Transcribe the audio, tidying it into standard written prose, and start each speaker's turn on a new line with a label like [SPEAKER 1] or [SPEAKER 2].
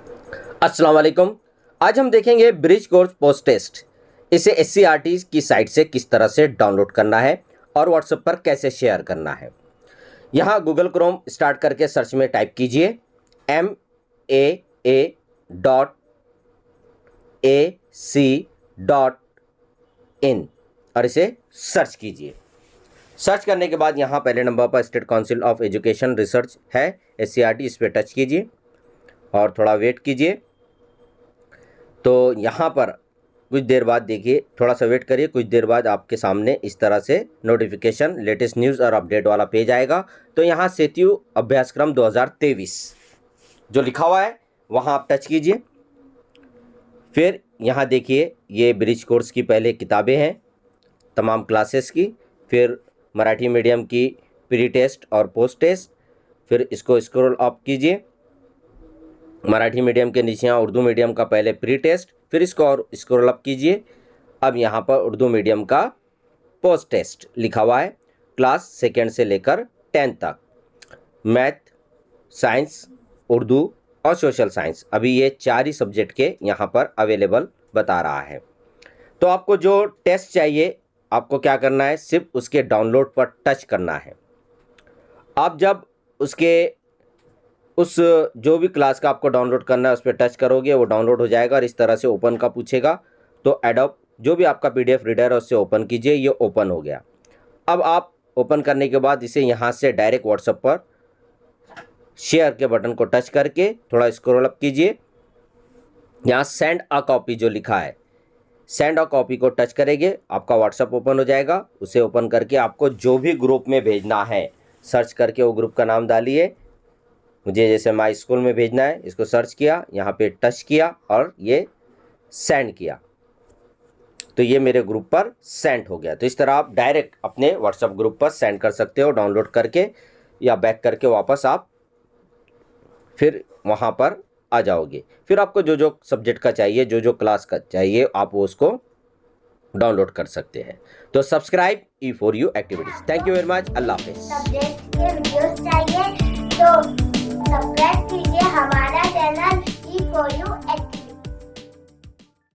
[SPEAKER 1] अस्सलाम वालेकुम। आज हम देखेंगे ब्रिज कोर्स पोस्ट टेस्ट। इसे एससीईआरटी की साइट से किस तरह से डाउनलोड करना है और व्हाट्सएप पर कैसे शेयर करना है। यहाँ गूगल क्रोम स्टार्ट करके सर्च में टाइप कीजिए MAA.AC.in और इसे सर्च कीजिए। सर्च करने के बाद यहाँ पहले नंबर पर state council of education research है एससीईआरटी, इस पर टच कीजिए और थोड़ा वेट कीजिए। तो यहाँ पर कुछ देर बाद देखिए, थोड़ा सा वेट करिए, कुछ देर बाद आपके सामने इस तरह से नोटिफिकेशन लेटेस्ट न्यूज़ और अपडेट वाला पेज आएगा। तो यहाँ सेतु अभ्यासक्रम 2023 जो लिखा हुआ है वहाँ आप टच कीजिए। फिर यहाँ देखिए ये ब्रिज कोर्स की पहले किताबें हैं तमाम क्लासेस की, फिर मराठी मीडियम की प्री टेस्ट और पोस्ट टेस्ट, फिर इसको स्क्रॉल अप कीजिए। मराठी मीडियम के नीचे यहाँ उर्दू मीडियम का पहले प्री टेस्ट, फिर इसको और स्क्रॉल अप कीजिए। अब यहाँ पर उर्दू मीडियम का पोस्ट टेस्ट लिखा हुआ है, क्लास सेकेंड से लेकर 10 तक, मैथ, साइंस, उर्दू और सोशल साइंस। अभी ये 4 ही सब्जेक्ट के यहाँ पर अवेलेबल बता रहा है। तो आपको जो टेस्ट चाहिए, आपको क्या करना है, सिर्फ उसके डाउनलोड पर टच करना है। आप जब उस जो भी क्लास का आपको डाउनलोड करना है उस पर टच करोगे, वो डाउनलोड हो जाएगा और इस तरह से ओपन का पूछेगा। तो एडोब जो भी आपका पीडीएफ रीडर है उससे ओपन कीजिए। ये ओपन हो गया। अब आप ओपन करने के बाद इसे यहाँ से डायरेक्ट व्हाट्सएप पर शेयर के बटन को टच करके थोड़ा स्क्रॉल अप कीजिए। यहाँ सेंड अ कॉपी जो लिखा है, सेंड अ कॉपी को टच करेंगे, आपका व्हाट्सएप ओपन हो जाएगा। उसे ओपन करके आपको जो भी ग्रुप में भेजना है सर्च करके वो ग्रुप का नाम डालिए। मुझे जैसे माई स्कूल में भेजना है, इसको सर्च किया, यहाँ पे टच किया और ये सेंड किया, तो ये मेरे ग्रुप पर सेंड हो गया। तो इस तरह आप डायरेक्ट अपने व्हाट्सएप ग्रुप पर सेंड कर सकते हो डाउनलोड करके, या बैक करके वापस आप फिर वहाँ पर आ जाओगे। फिर आपको जो जो सब्जेक्ट का चाहिए, जो जो क्लास का चाहिए, आप वो उसको डाउनलोड कर सकते हैं। तो subscribe E4U activities. Thank you very much. अल्लाह हाफिज़।
[SPEAKER 2] सब्जेक्ट के वीडियोस चाहिए तो सब्सक्राइब कीजिए हमारा चैनल E4U एक्टिविटीज।